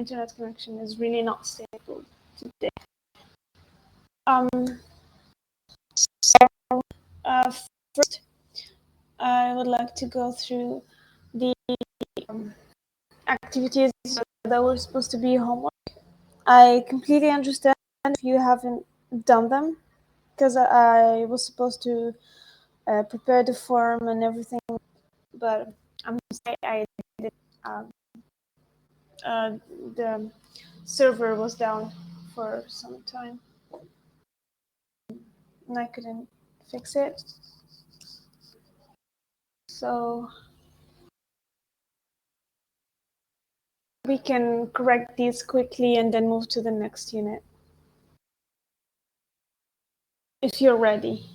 internet connection is really not stable today. First, I would like to go through the activities that were supposed to be homework. I completely understand if you haven't done them, because I was supposed to prepare the form and everything, but I'm gonna say I did. The server was down for some time, and I couldn't fix it. So we can correct these quickly and then move to the next unit, if you're ready.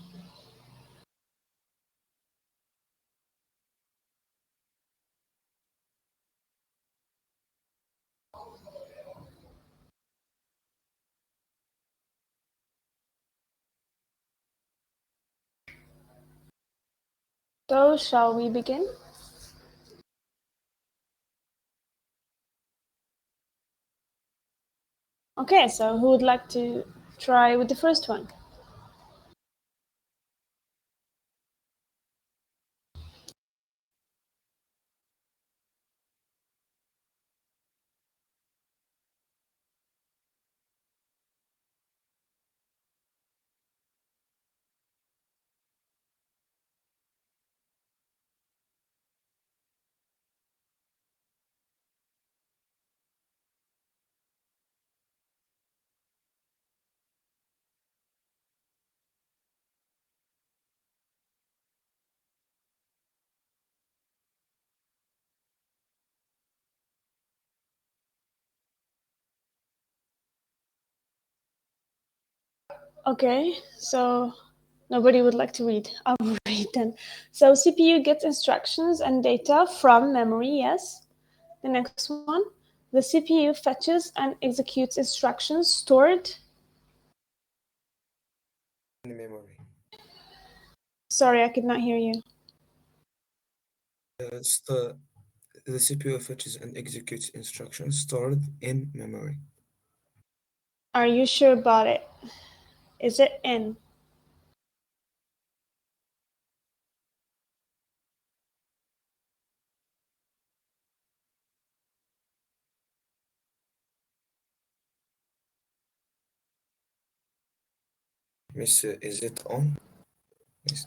So shall we begin? Okay, so who would like to try with the first one? Okay, so nobody would like to read. I'll read then. So CPU gets instructions and data from memory, yes. The next one, the CPU fetches and executes instructions stored. In memory. Sorry, I could not hear you. The CPU fetches and executes instructions stored in memory. Are you sure about it? Is it in? Miss, is it on?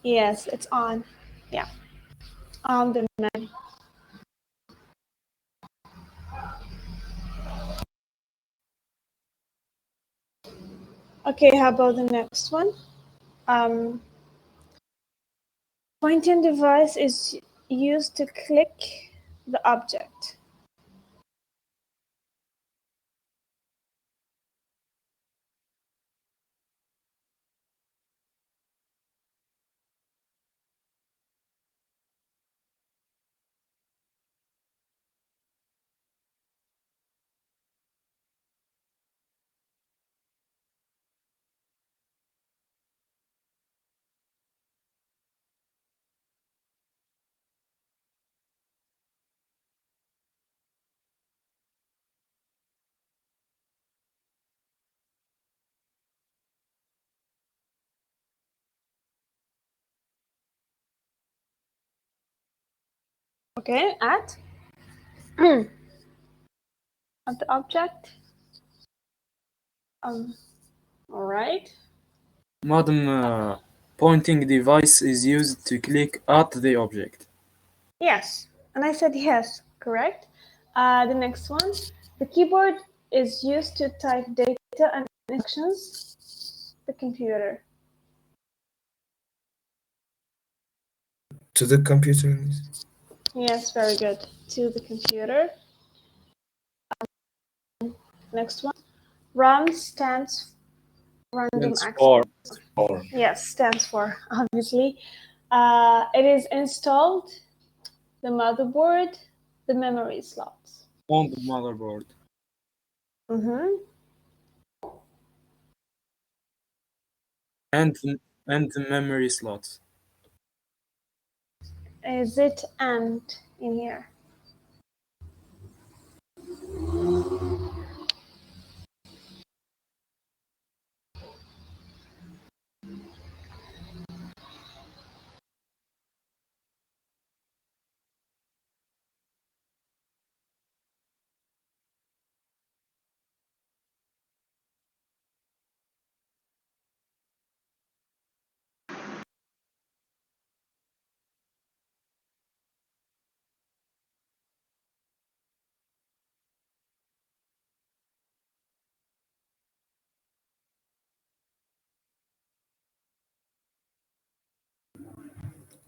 Yes, it's on. Yeah, on the memory. Okay, how about the next one? Pointing device is used to click the object. Okay, at the object. All right. Madam, pointing device is used to click at the object. Yes, and I said yes, correct. The next one, the keyboard is used to type data and instructions. The computer. To the computer. Yes, very good. To the computer. Next one, RAM stands random access. For. Yes, stands for, obviously. It is installed, the motherboard, the memory slots. On the motherboard. Mm-hmm. And the memory slots. Is it and in here?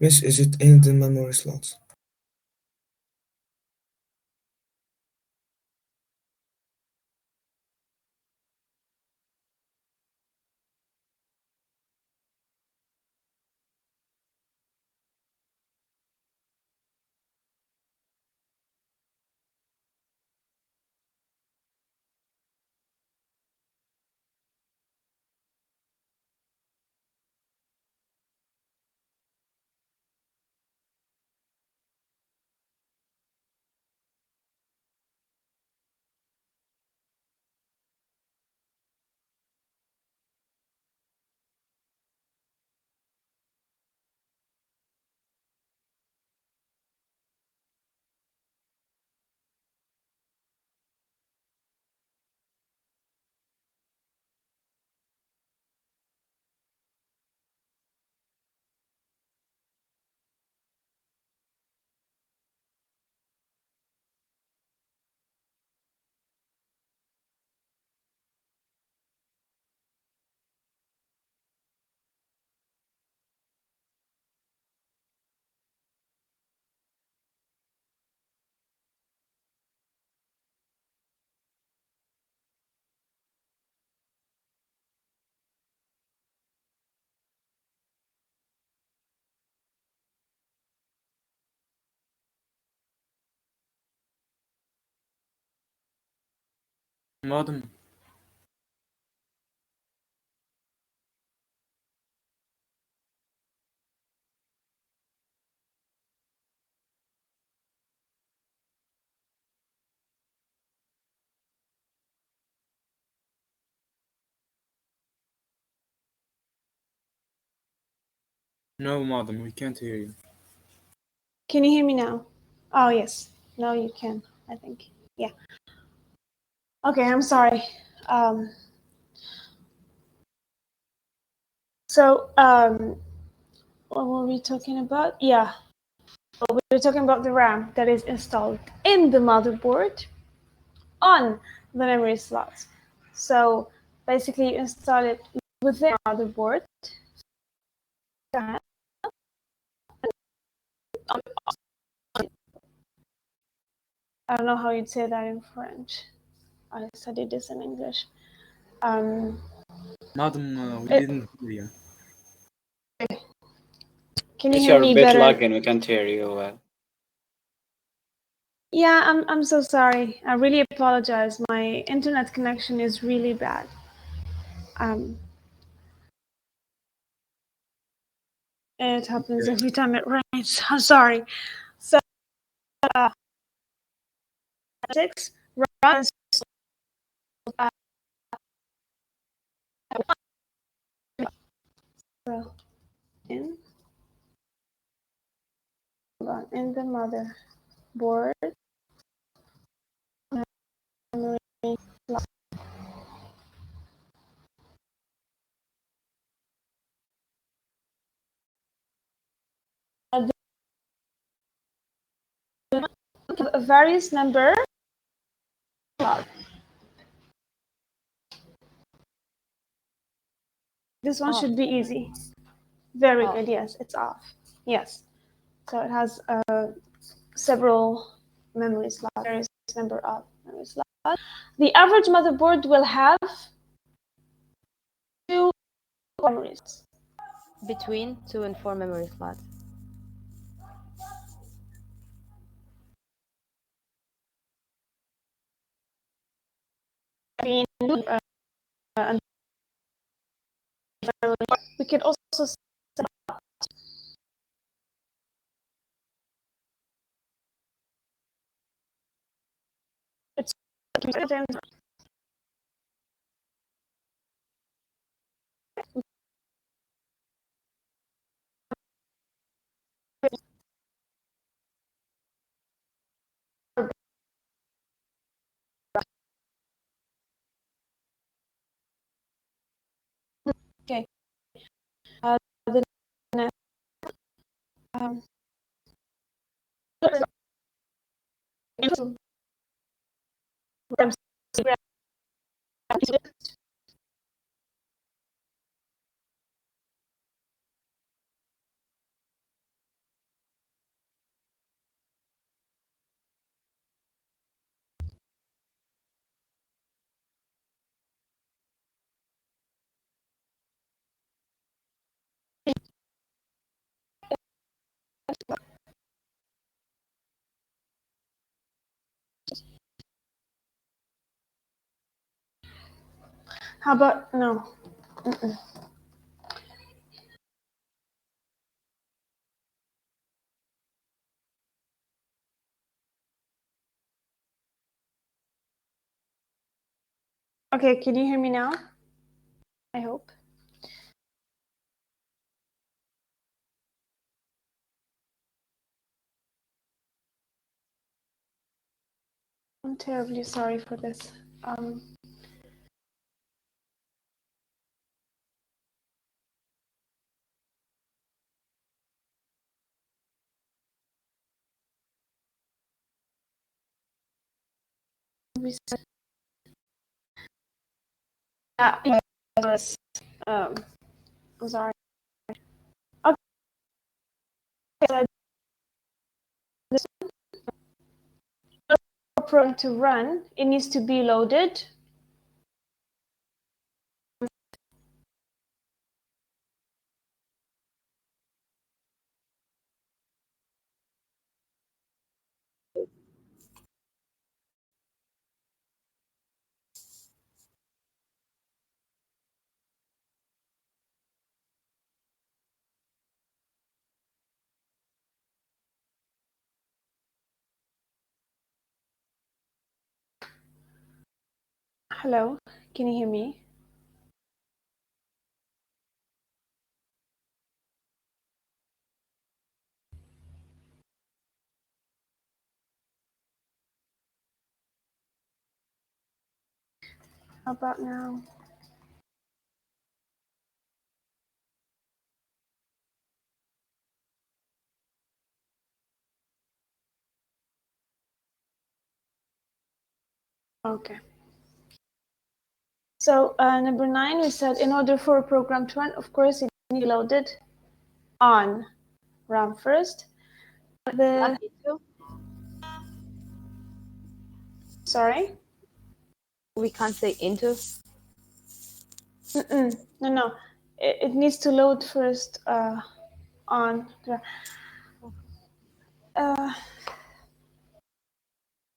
Miss, is it in the memory slots? Madam, no, madam, we can't hear you. Can you hear me now? Oh, yes. Now you can, I think. Yeah. Okay, I'm sorry. Um, so, what were we talking about? Yeah, we were talking about the RAM that is installed in the motherboard on the memory slots. So basically, you install it within the motherboard. I don't know how you'd say that in French. I studied this in English. Um, Madam, we it, didn't hear you. can you Yes, hear you're a me bit better? lagging. We can't hear you well. Yeah, I'm so sorry. I really apologize. My internet connection is really bad. Um, it happens Okay. every time it rains. I'm sorry. So, uh, 6 runs uh, so in the motherboard memory slot. A various number slot. This one should be easy. Very good. Yes, it's off. Yes. So it has several memory slots. Various number of memory slots. The average motherboard will have 2 memories. Between 2 and 4 memory slots. And we could also set up it's okay. The next, um, How about no? Mm-mm. Okay, can you hear me now? I hope. I'm terribly sorry for this. Yes. I'm sorry. Okay, so this program to run, it needs to be loaded. Hello, can you hear me? How about now? Okay. So number 9, we said in order for a program to run, of course, it needs to be loaded on RAM first. Not into. Sorry? We can't say into. No. It needs to load first on.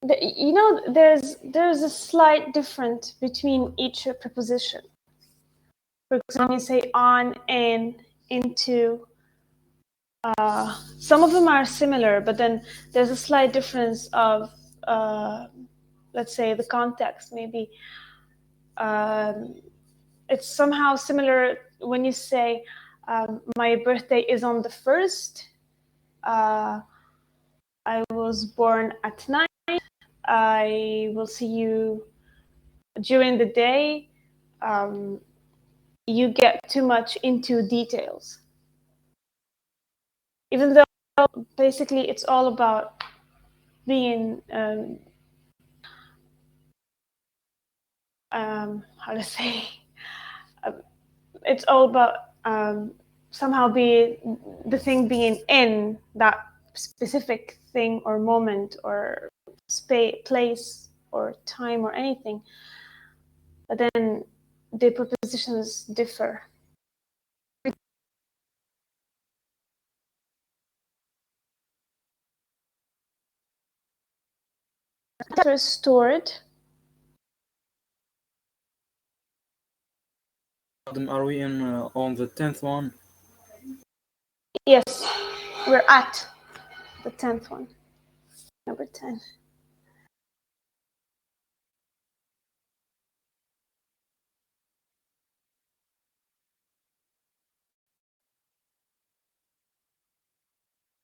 There's a slight difference between each preposition. For example, you say on, in, into. Some of them are similar, but then there's a slight difference of, let's say, the context. Maybe it's somehow similar when you say, my birthday is on the 1st. I was born at night. I will see you during the day. You get too much into details. Even though basically it's all about being, how to say, it's all about somehow the thing being in that specific thing or moment or place or time or anything. But then the prepositions differ. First stored. Are we on the 10th one? Yes, we're at the 10th one. Number 10.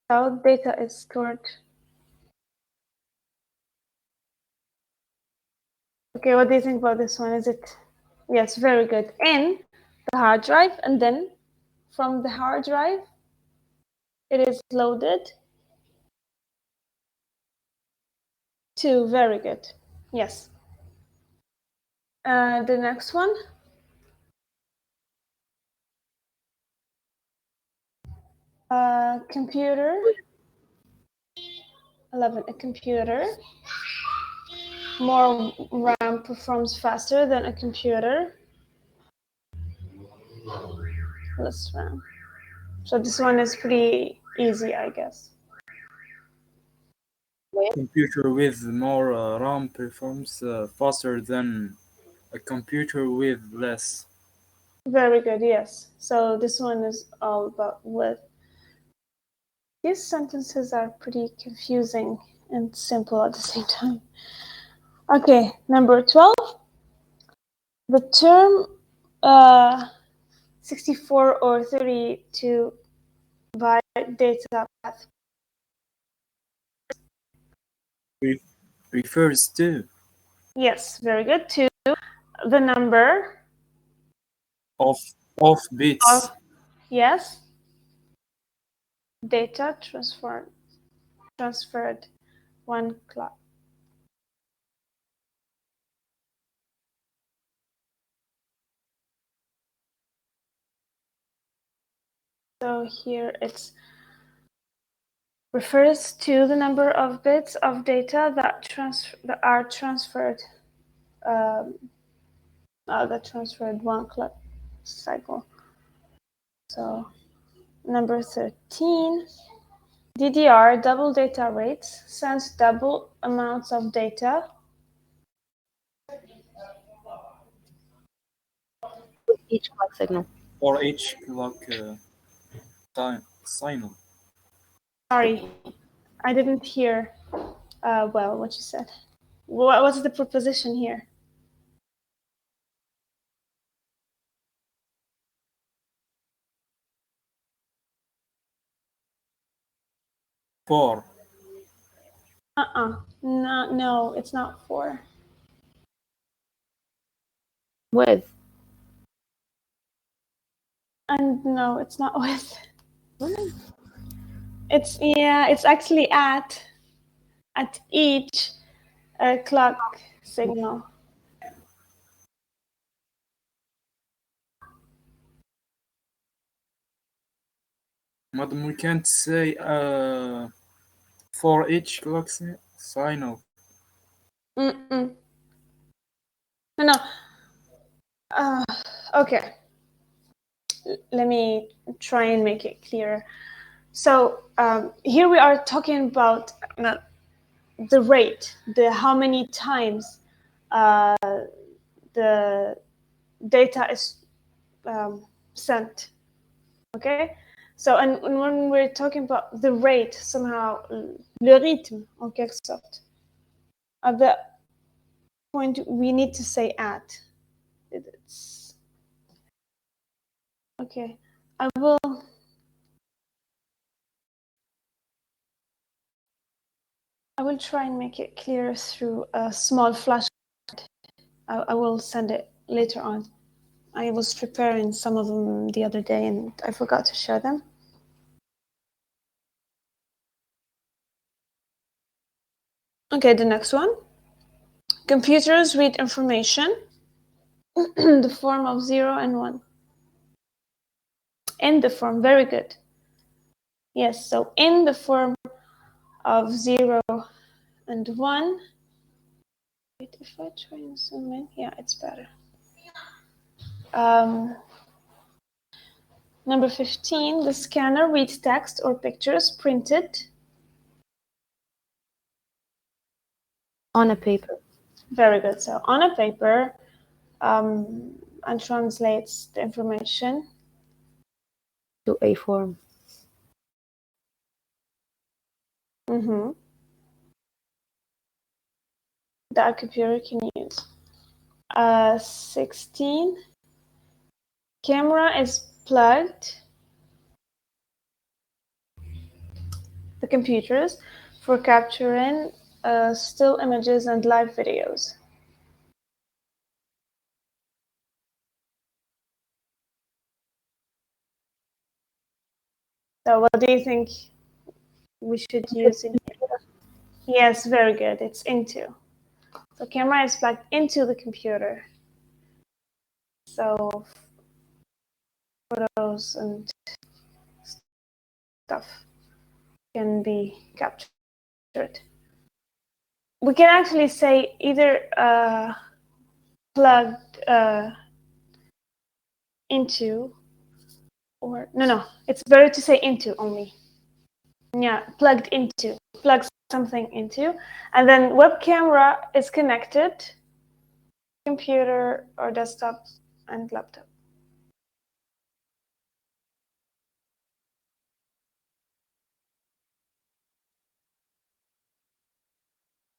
How data is stored. Okay, what do you think about this one? Is it? Yes, very good. In the hard drive, and then from the hard drive, it is loaded to. Very good. Yes. The next one. Computer. 11. A computer. More RAM performs faster than a computer. Less RAM. So this one is pretty easy, I guess. Computer with more RAM performs faster than a computer with less. Very good, yes. So this one is all about with. These sentences are pretty confusing and simple at the same time. Okay, number 12. The term 64 or 32 byte data path Refers to yes, very good, to the number of bits. of yes data transferred one clock. So here it's refers to the number of bits of data that are transferred that transferred one clock cycle. So number 13, DDR, double data rates, sends double amounts of data Each clock signal. For each clock signal. Sorry, I didn't hear well what you said. What's the proposition here? For No, it's not for. With. And no, it's not with. It's actually at each clock signal. Madam, we can't say for each clock signal. No. Okay. Let me try and make it clearer. So here we are talking about the rate, the how many times the data is sent. Okay. So and when we're talking about the rate, somehow le rythme en quelque sorte. At that point, we need to say at. It's okay. I will try and make it clearer through a small flashcard. I will send it later on. I was preparing some of them the other day and I forgot to share them. Okay, the next one. Computers read information in the form of 0 and 1. In the form, very good. Yes, so in the form of 0 and 1. Wait, if I try and zoom in, yeah, it's better. Number 15, the scanner reads text or pictures printed on a paper. Very good. So on a paper and translates the information to a form. That a computer can use. 16, camera is plugged the computers for capturing still images and live videos. So what do you think we should use in here? Yes, very good. It's into. So camera is plugged into the computer. So photos and stuff can be captured. We can actually say either plugged into or no, it's better to say into only. Yeah, plugged into, plug something into, and then web camera is connected. computer or desktop and laptop.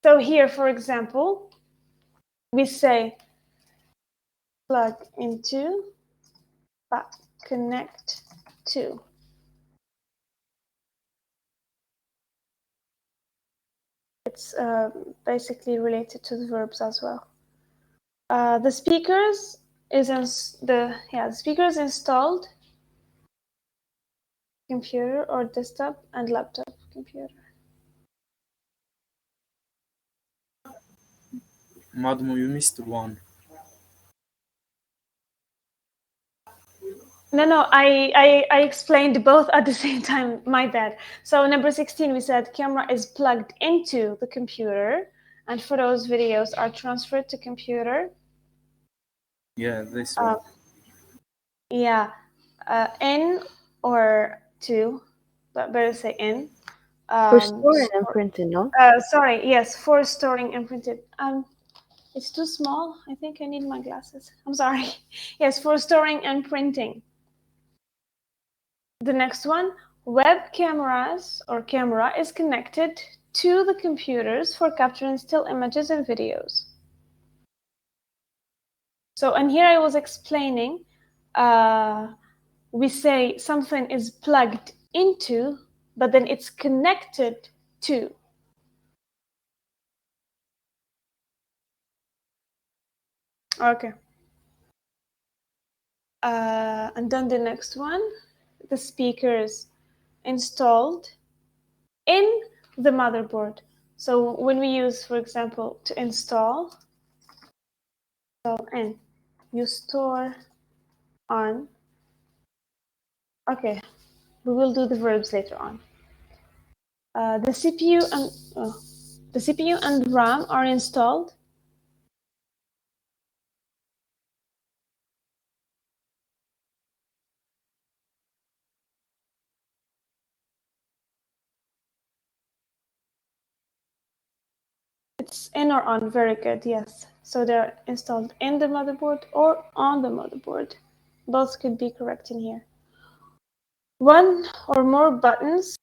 So here, for example, we say plug into, but connect to. It's basically related to the verbs as well. The speakers is the speakers installed computer or desktop and laptop computer. Madam, you missed one. No, I explained both at the same time. My bad. So number 16, we said camera is plugged into the computer, and photos, videos are transferred to computer. Yeah, this one. Yeah, in or to, but better say in. For storing and printing, no? Sorry, yes, for storing and printed. It's too small. I think I need my glasses. I'm sorry. Yes, for storing and printing. The next one, web cameras or camera is connected to the computers for capturing still images and videos. So, and here I was explaining, we say something is plugged into, but then it's connected to. Okay. And then the next one, the speakers installed in the motherboard. So when we use, for example, to install, so in, you store on. Okay, we will do the verbs later on. The CPU and RAM are installed. It's in or on, very good, yes. So they're installed in the motherboard or on the motherboard. Both could be correct in here. One or more buttons,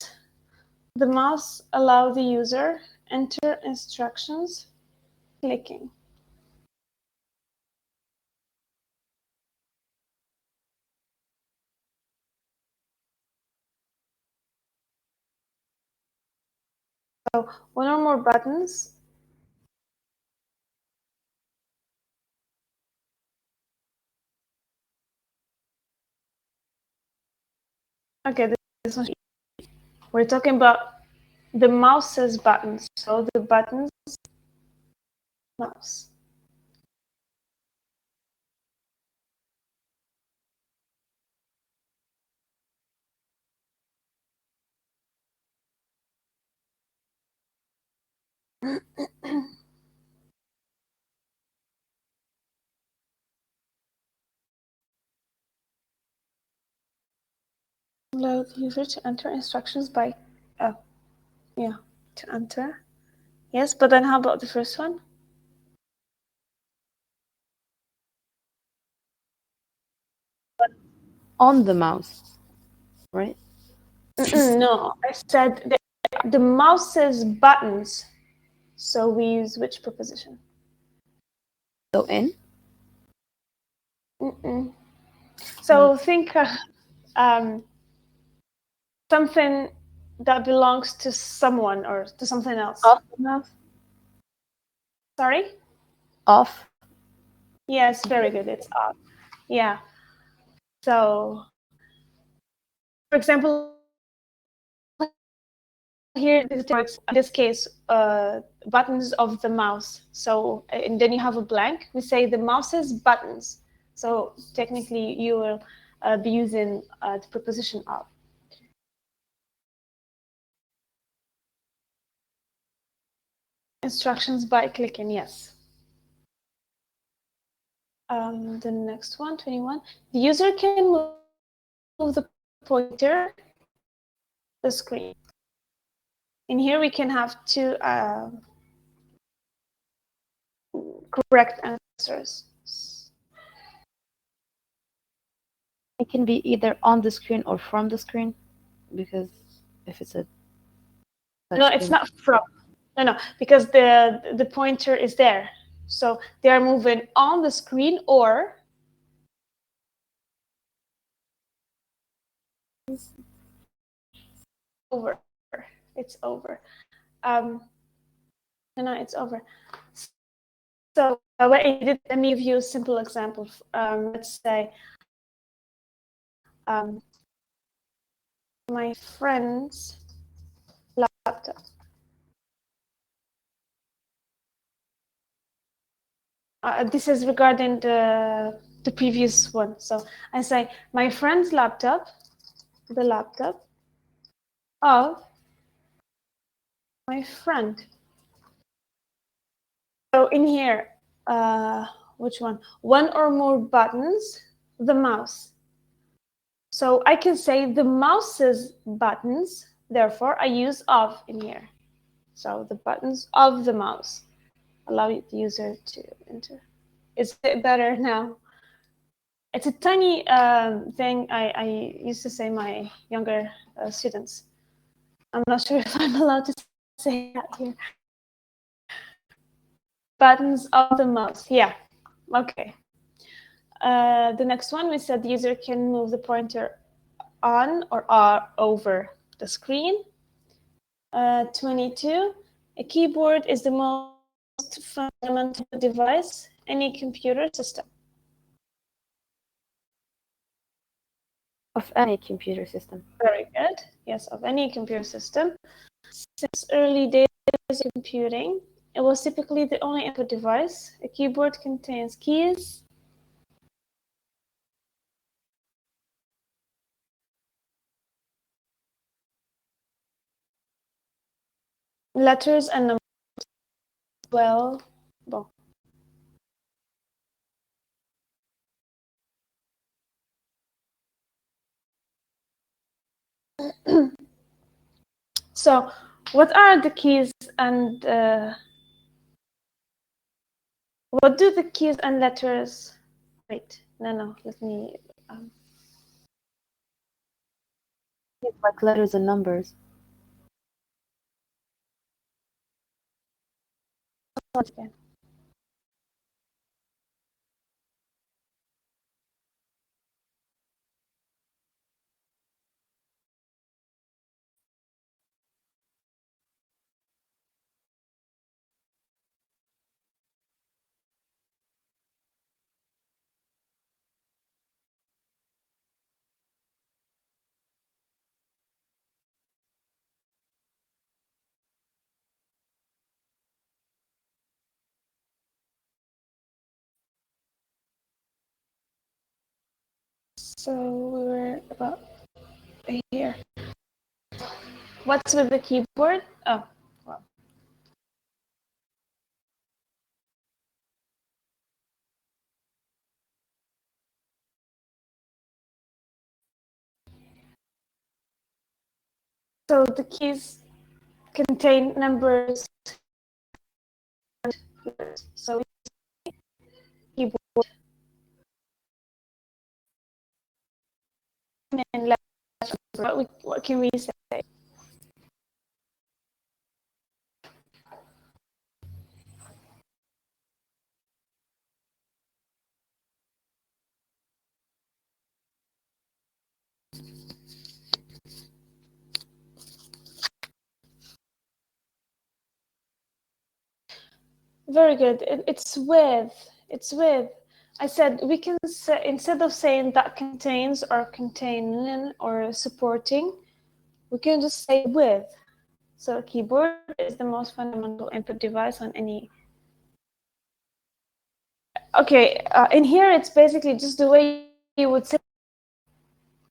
the mouse allow the user enter instructions, clicking. So one or more buttons. Okay, this one. We're talking about the mouse's buttons. So the buttons, mouse. Allow the user to enter instructions by, to enter. Yes, but then how about the first one? On the mouse, right? No, I said the mouse's buttons. So we use which preposition? So in? So think something that belongs to someone or to something else. Off the mouse? Sorry? Off. Yes, very good. It's off. Yeah. So, for example, here this works. In this case, buttons of the mouse. So, and then you have a blank. We say the mouse's buttons. So technically, you will be using the preposition of. Instructions by clicking, yes. The next one, 21. The user can move the pointer, the screen. In here, we can have two correct answers. It can be either on the screen or from the screen, because if it's a No, it's not from. No, because the pointer is there. So they are moving on the screen or over. It's over. No, it's over. So what I did, let me give you a simple example. Let's say my friend's laptop. This is regarding the previous one. So I say my friend's laptop, the laptop of my friend. So in here, which one? One or more buttons, the mouse. So I can say the mouse's buttons, therefore I use of in here. So the buttons of the mouse allow the user to enter. Is it better now? It's a tiny thing I used to say my younger students. I'm not sure if I'm allowed to say that here. Buttons of the mouse, yeah, okay. The next one, we said the user can move the pointer on or over the screen. 22, a keyboard is the most fundamental device in any computer system. Of any computer system. Very good. Yes, of any computer system. Since early days of computing, it was typically the only input device. A keyboard contains keys, letters, and numbers. Well, bon. So, what are the keys and what do the keys and letters? Wait, no. Let me. It's like letters and numbers. Once again. So we were about here. What's with the keyboard? Oh, well. So the keys contain numbers. So keyboard and letters. What can we say? Very good. It's with. It's with. I said we can say, instead of saying that contains or containing or supporting, we can just say with. So keyboard is the most fundamental input device on any. Okay, in here it's basically just the way you would say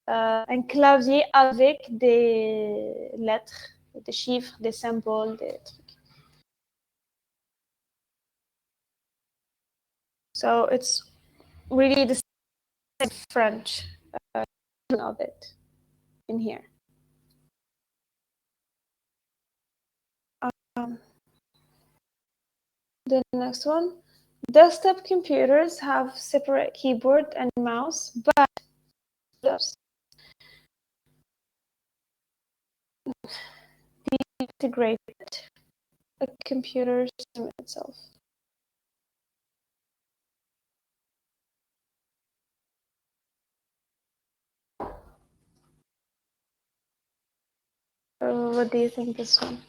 un clavier avec des lettres, des chiffres, des symboles, des trucs. So it's really the same French of it in here. The next one, Desktop computers have separate keyboard and mouse, but the integrated a computer system itself. What do you think this one?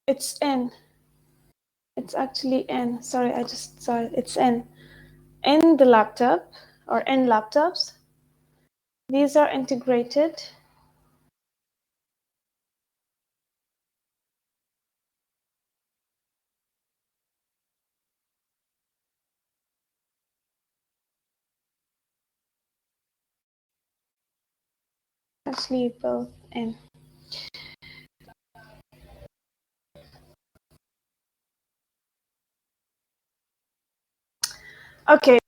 It's N. It's actually N. Sorry, I just saw it. It's N. In the laptop or in laptops, these are integrated. Actually, both N. Okay.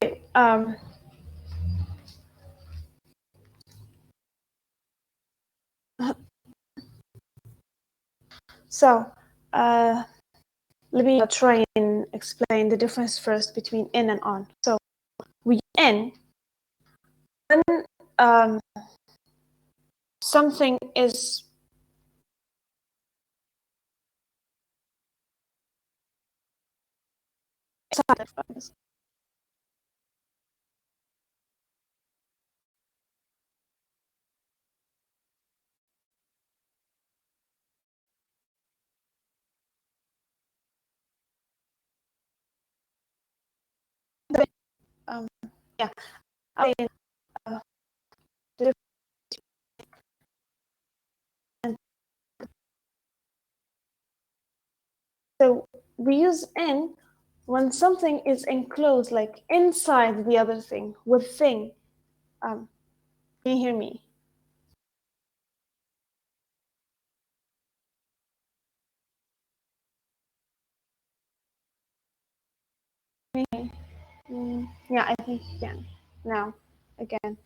So, let me try and explain the difference first between in and on. So, we in when something is yeah, I the so we use in when something is enclosed, like inside the other thing, within. Can you hear me? Yeah, I think you can. Now, again.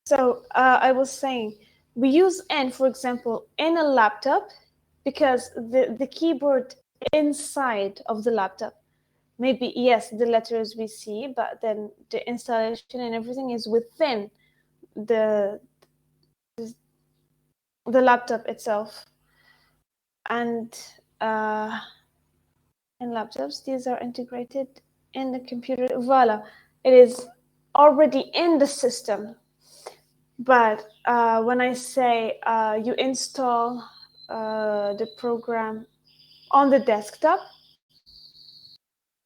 So I was saying, we use N, for example, in a laptop because the keyboard inside of the laptop, maybe, yes, the letters we see, but then the installation and everything is within the laptop itself. And in laptops, these are integrated in the computer. Voila, it is already in the system. But when I say you install the program on the desktop,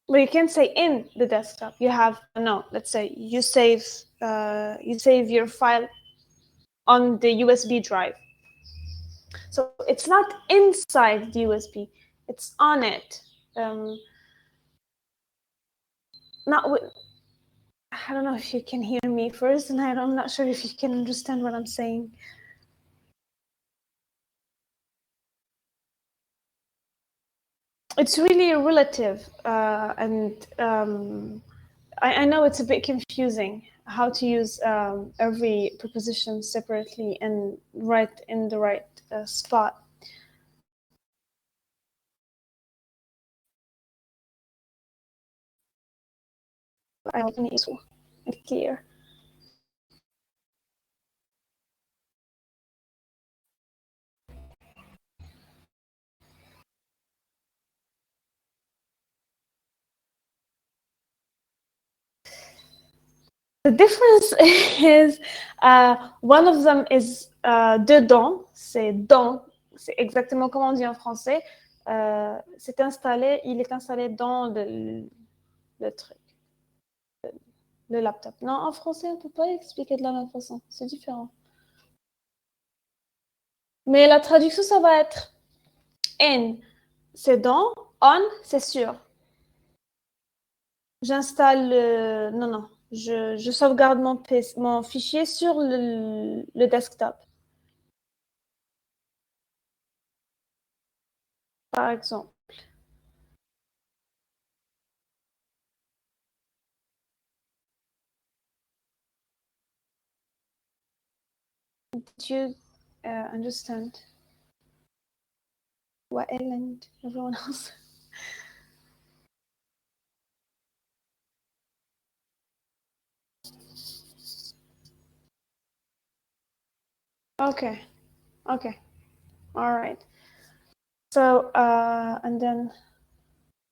well, you can't say in the desktop. You have no. Let's say you save your file on the USB drive. So it's not inside the USB; it's on it. Not with. I don't know if you can hear me first, and I'm not sure if you can understand what I'm saying. It's really relative, and I know it's a bit confusing how to use every preposition separately and write in the right spot. I hope it's clear. The difference is one of them is dedans, c'est dans, c'est exactement comme on dit en français. C'est installé, il est installé dans le truc, le laptop. Non, en français, on ne peut pas expliquer de la même façon, c'est différent. Mais la traduction, ça va être in, c'est dans, on, c'est sûr. J'installe, non, je sauvegarde mon fichier sur le desktop. Par exemple. Did you understand? Wael and everyone else? Okay, all right. So, and then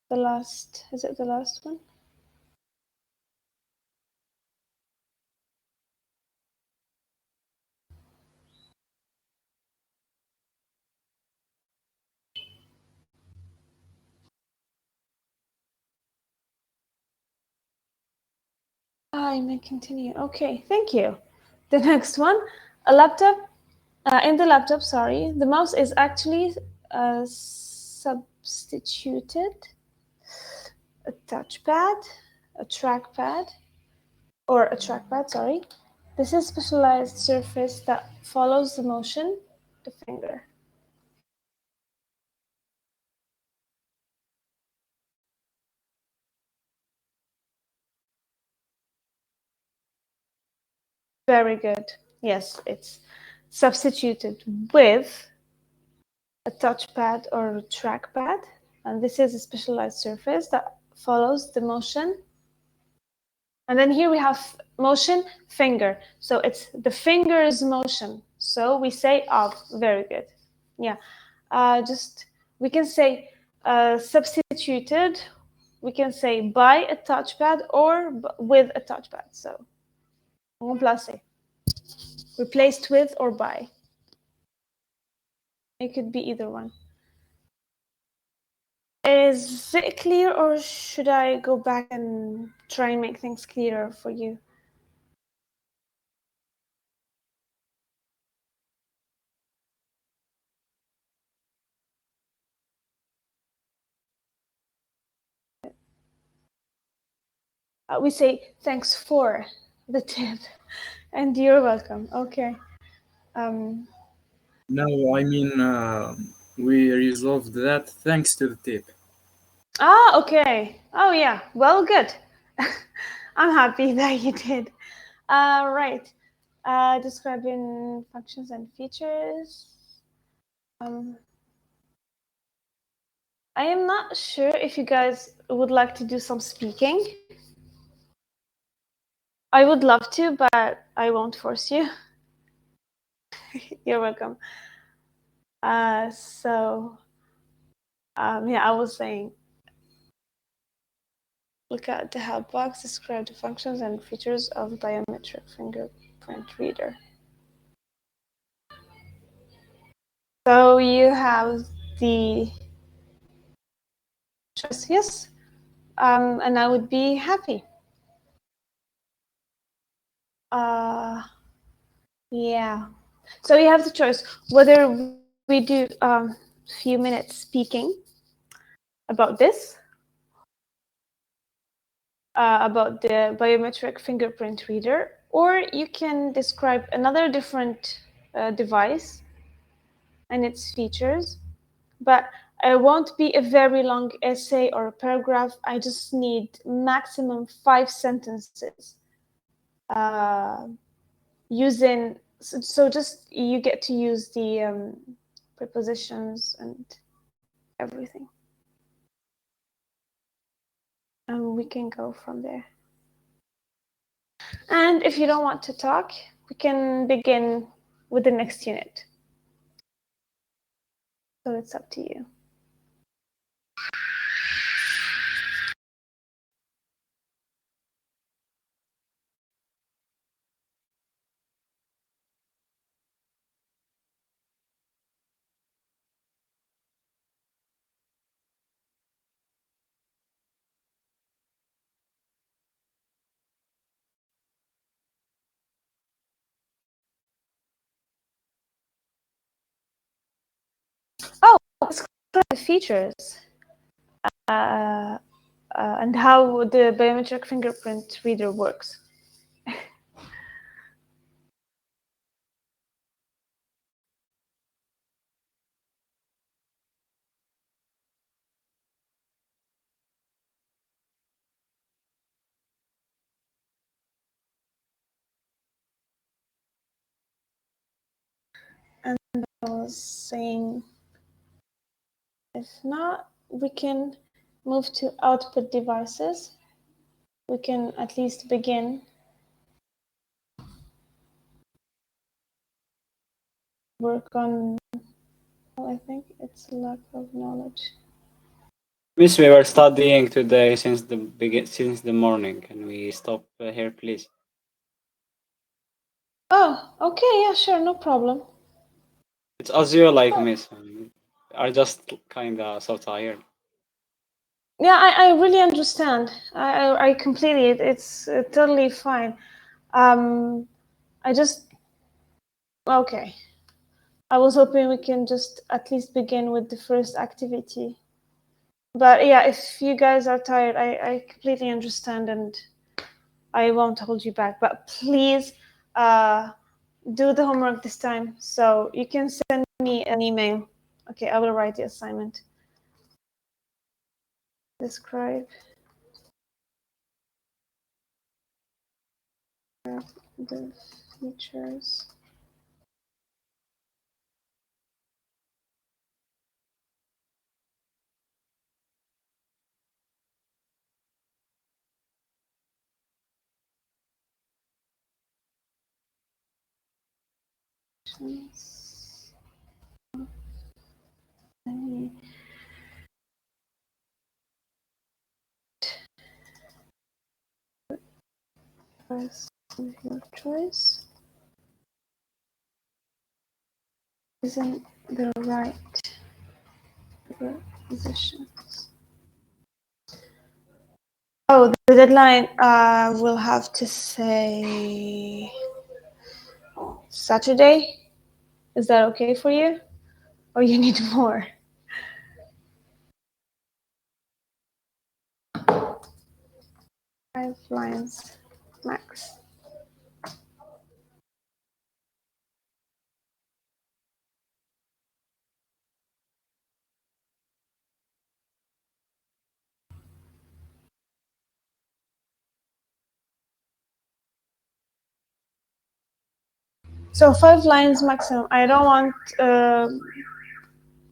the last, is it the last one? I may continue. Okay, thank you. The next one, a laptop. In the laptop, sorry, the mouse is actually substituted a touchpad, a trackpad, or a trackpad, sorry. This is a specialized surface that follows the motion, the finger. Very good. Yes, it's substituted with a touchpad or a trackpad. And this is a specialized surface that follows the motion. And then here we have motion, finger. So it's the finger's motion. So we say of. Very good. Yeah. We can say substituted. We can say by a touchpad or with a touchpad. So remplacer. Replaced with or by. It could be either one. Is it clear, or should I go back and try and make things clearer for you? We say thanks for the tip, and you're welcome. Okay. No, I mean, we resolved that thanks to the tip. Ah, okay. Oh, yeah. Well, good. I'm happy that you did. Right. Describing functions and features. I am not sure if you guys would like to do some speaking. I would love to, but I won't force you. You're welcome. Yeah, I was saying, look at the help box, describe the functions and features of biometric fingerprint reader. So you have the choice, yes, and I would be happy. Yeah. So you have the choice whether we do few minutes speaking about this, about the biometric fingerprint reader, or you can describe another different device and its features. But it won't be a very long essay or a paragraph. I just need maximum 5 sentences using, so just you get to use the prepositions and everything. And we can go from there. And if you don't want to talk, we can begin with the next unit. So it's up to you. Oh, describe the features and how the biometric fingerprint reader works. And I was saying, if not, we can move to output devices. We can at least begin work on, well, I think it's lack of knowledge. Miss, we were studying today since the morning. Can we stop here, please? Oh, okay, yeah, sure, no problem. It's as you like, Miss. I just kinda so tired. Yeah, I really understand. I completely, it's totally fine. I just, okay. I was hoping we can just at least begin with the first activity. But yeah, if you guys are tired, I completely understand and I won't hold you back. But please do the homework this time. So you can send me an email. Okay, I will write the assignment. Describe the features. Press your choice. Isn't the right positions. Oh, the deadline will have to say Saturday. Is that okay for you? Or you need more? 5 lines max. So 5 lines maximum. I don't want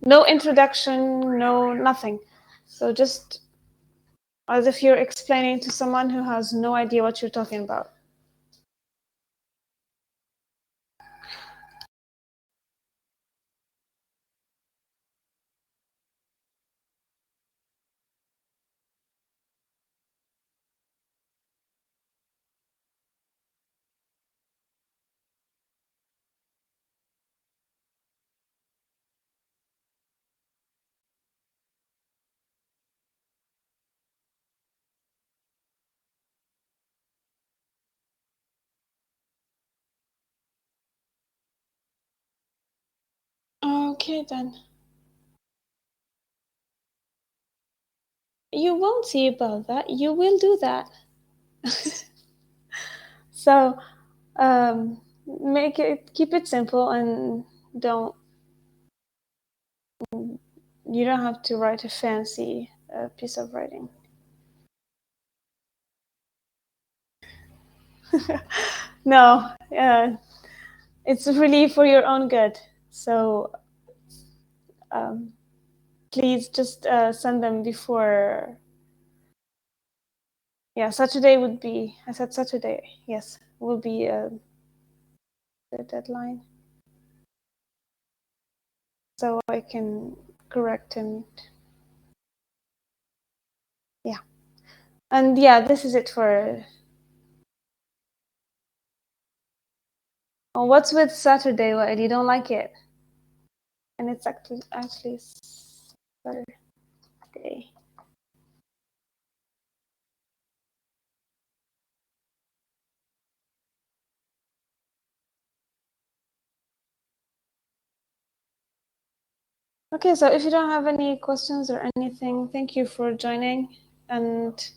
no introduction, no nothing. So just as if you're explaining to someone who has no idea what you're talking about. Okay, then. You won't see about that. You will do that. So keep it simple and you don't have to write a fancy piece of writing. No, it's really for your own good. So please just send them before. Yeah, Saturday would be, I said Saturday, yes, will be the deadline. So I can correct and yeah. And yeah, this is it for. Oh, what's with Saturday? What, you don't like it? And it's actually Saturday. Okay, so if you don't have any questions or anything, thank you for joining, and